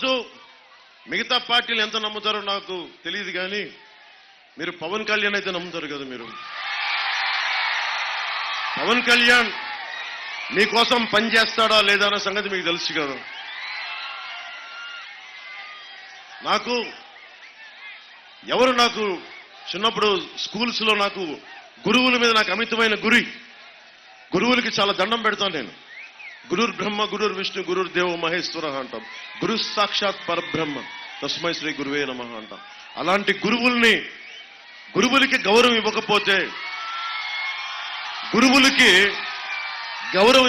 ఈరోజు మిగతా పార్టీలు ఎంత నమ్ముతారో నాకు తెలియదు, కానీ మీరు పవన్ కళ్యాణ్ అయితే నమ్ముతారు కదా. మీరు పవన్ కళ్యాణ్ మీకోసం పనిచేస్తాడా లేదా అన్న సంగతి మీకు తెలుసు కదా. నాకు చిన్నప్పుడు స్కూల్స్లో నాకు గురువుల మీద నాకు అమితమైన గురువులకి చాలా దండం పెడతాను నేను. గురుర్ బ్రహ్మ గురుర్ విష్ణు గురుర్ దేవో మహేశ్వర అంటాం. గురు సాక్షాత్ పరబ్రహ్మ తస్మై శ్రీ గురువే నమః అంటాం. అలాంటి గురువులకి గౌరవం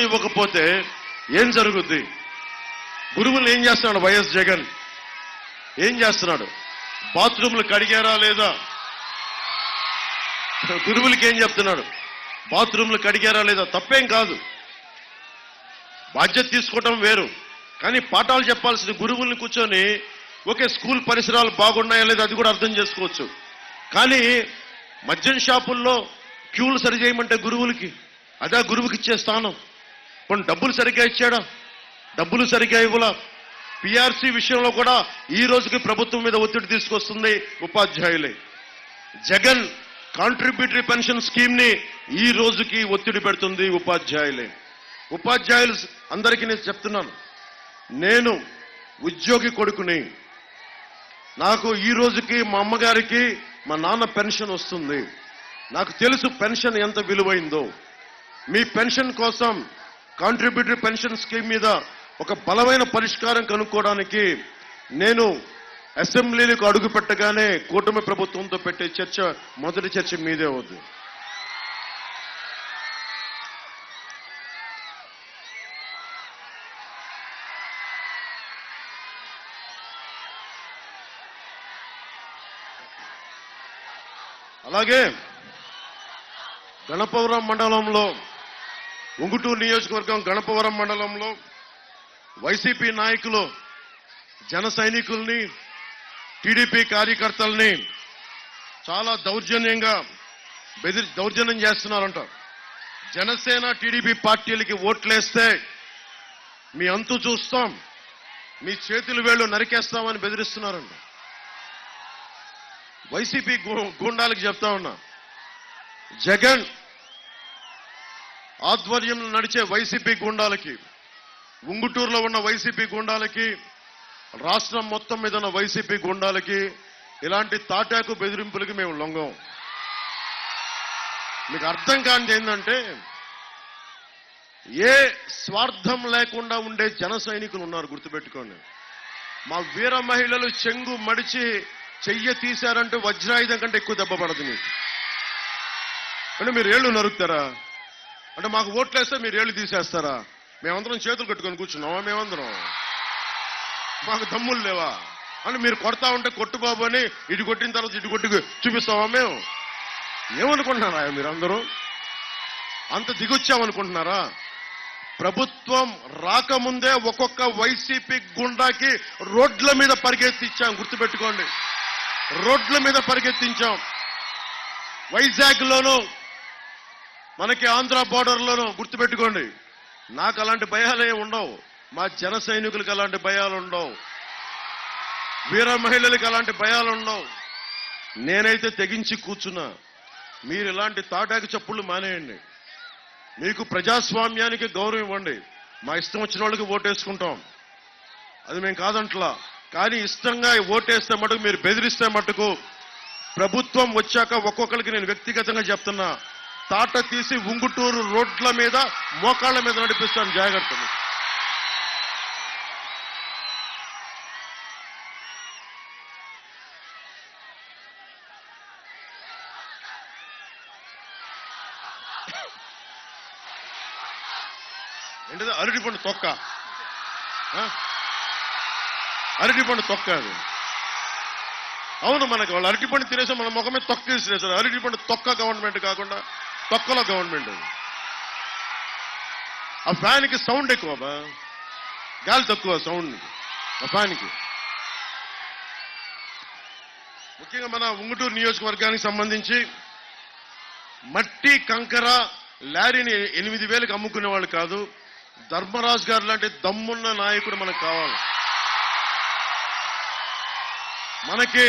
ఇవ్వకపోతే ఏం జరుగుద్ది? గురువులు ఏం చేస్తున్నాడు? వైఎస్ జగన్ ఏం చేస్తున్నాడు? బాత్రూమ్లు కడిగారా లేదా? గురువులకి ఏం చెప్తున్నాడు? బాత్రూమ్లు కడిగారా లేదా? తప్పేం కాదు, బాధ్యత తీసుకోవటం వేరు. కానీ పాఠాలు చెప్పాల్సిన గురువుల్ని కూర్చొని ఒకే స్కూల్ పరిసరాలు బాగున్నాయా లేదా అది కూడా అర్థం చేసుకోవచ్చు. కానీ మద్యం షాపుల్లో క్యూలు సరి చేయమంటే గురువులకి అదే గురువుకి ఇచ్చే స్థానం. కొన్ని డబ్బులు సరిగ్గా ఇచ్చాడా? డబ్బులు సరిగ్గా ఇవ్వలా. పిఆర్సీ విషయంలో కూడా ఈ రోజుకి ప్రభుత్వం మీద ఒత్తిడి తీసుకొస్తుంది ఉపాధ్యాయులే. జగన్ కాంట్రిబ్యూటరీ పెన్షన్ స్కీమ్ ని ఈ రోజుకి ఒత్తిడి పెడుతుంది ఉపాధ్యాయులే. ఉపాధ్యాయులు అందరికీ నేను చెప్తున్నాను, నేను ఉద్యోగి కొడుకుని, నాకు ఈ రోజుకి మా అమ్మగారికి మా నాన్న పెన్షన్ వస్తుంది. నాకు తెలుసు పెన్షన్ ఎంత విలువైందో. మీ పెన్షన్ కోసం కాంట్రిబ్యూటరీ పెన్షన్ స్కీమ్ మీద ఒక బలమైన పరిష్కారం కనుక్కోవడానికి నేను అసెంబ్లీలకు అడుగు పెట్టగానే కూటమి ప్రభుత్వంతో పెట్టే చర్చ మొదటి చర్చ మీదే అవుతుంది. అలాగే గణపవరం మండలంలో, ఉంగుటూరు నియోజకవర్గం గణపవరం మండలంలో వైసీపీ నాయకులు జన సైనికుల్ని, టీడీపీ కార్యకర్తల్ని చాలా దౌర్జన్యం చేస్తున్నారంట. జనసేన టీడీపీ పార్టీలకి ఓట్లేస్తే మీ అంతు చూస్తాం, మీ చేతులు వేళ్లు నరికేస్తామని బెదిరిస్తున్నారంట. వైసీపీ గూండాలకు చెప్తా ఉన్నా, జగన్ ఆధ్వర్యంలో నడిచే వైసీపీ గూండాలకి, ఉంగుటూరులో ఉన్న వైసీపీ గూండాలకి, రాష్ట్రం మొత్తం మీద ఉన్న వైసీపీ గూండాలకి ఇలాంటి తాటాకు బెదిరింపులకి మేము లొంగం. మీకు అర్థం కానిది ఏంటంటే, ఏ స్వార్థం లేకుండా ఉండే జన సైనికులు ఉన్నారు, గుర్తుపెట్టుకోండి. మా వీర మహిళలు చెంగు మడిచి చెయ్య తీశారంటే వజ్రాయుధం కంటే ఎక్కువ దెబ్బ పడదు మీకు. అంటే మీరు ఏళ్ళు నరుకుతారా? అంటే మాకు ఓట్లేస్తే మీరు ఏళ్ళు తీసేస్తారా? మేమందరం చేతులు కట్టుకొని కూర్చున్నావా? మేమందరం మాకు దమ్ములు లేవా? అంటే మీరు కొడతా ఉంటే కొట్టు బాబు అని ఇటు కొట్టిన తర్వాత ఇటు కొట్టి చూపిస్తావా? మేము ఏమనుకుంటున్నారా? మీరందరూ అంత దిగొచ్చామనుకుంటున్నారా? ప్రభుత్వం రాకముందే ఒక్కొక్క వైసీపీ గుండాకి రోడ్ల మీద పరిగెత్తించాం, గుర్తుపెట్టుకోండి. రోడ్ల మీద పరిగెత్తించాం. వైజాగ్ లోను, మనకి ఆంధ్ర బోర్డర్లోనూ, గుర్తుపెట్టుకోండి. నాకు అలాంటి భయాలే ఉండవు, మా జన సైనికులకు అలాంటి భయాలు ఉండవు, వీర మహిళలకు అలాంటి భయాలు ఉండవు. నేనైతే తెగించి కూర్చున్నా. మీరు ఇలాంటి తాటాకి చప్పుళ్ళు మానేయండి. మీకు ప్రజాస్వామ్యానికి గౌరవం ఇవ్వండి. మా ఇష్టం వచ్చిన వాళ్ళకి ఓటేసుకుంటాం, అది మేము కాదంట్లా. కానీ ఇష్టంగా ఓటేస్తే మటుకు, మీరు బెదిరిస్తే మటుకు, ప్రభుత్వం వచ్చాక ఒక్కొక్కరికి నేను వ్యక్తిగతంగా చెప్తున్నా, తాట తీసి ఉంగుటూరు రోడ్ల మీద మోకాళ్ల మీద నడిపిస్తాను, జాగ్రత్త. ఏంటిది? అరటిపండు తొక్క, అరటిపండు తొక్క అది. అవును, మనకి వాళ్ళు అరటిపండు తినేసి మన ముఖమే తొక్క తీసిరేసారు. అరటిపండు తొక్క గవర్నమెంట్ కాకుండా తొక్కలో గవర్నమెంట్. ఆ ఫ్యాన్కి సౌండ్ ఎక్కువ, గాలి తక్కువ సౌండ్ ఆ ఫ్యాన్కి. ముఖ్యంగా మన ఉంగుటూరు నియోజకవర్గానికి సంబంధించి మట్టి కంకర లారీని 8,000కి అమ్ముకునే వాళ్ళు కాదు, ధర్మరాజు గారు లాంటి దమ్మున్న నాయకుడు మనకు కావాలి. మనకి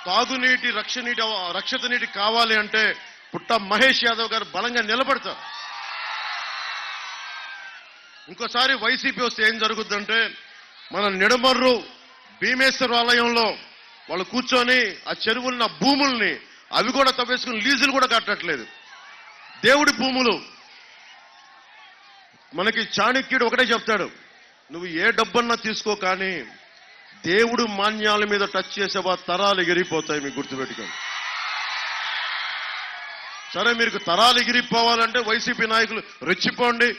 తాగునీటి రక్షిత నీటి కావాలి అంటే పుట్ట మహేష్ యాదవ్ గారు బలంగా నిలబడతారు. ఇంకోసారి వైసీపీ వస్తే ఏం జరుగుద్దంటే మన నిడమర్రు భీమేశ్వర ఆలయంలో వాళ్ళు కూర్చొని ఆ చెరువున్న భూముల్ని అవి కూడా తవ్వేసుకుని లీజులు కూడా కట్టట్లేదు. దేవుడి భూములు. మనకి చాణక్యుడు ఒకటే చెప్తాడు, నువ్వు ఏ డబ్బన్నా తీసుకో కానీ దేవుడు మాన్యాల మీద టచ్ చేసేవా తరాలు ఎగిరిపోతాయి. మీకు గుర్తుపెట్టుకోండి. సరే, మీకు తరాలు ఎగిరిపోవాలంటే వైసీపీ నాయకులు రెచ్చిపోండి.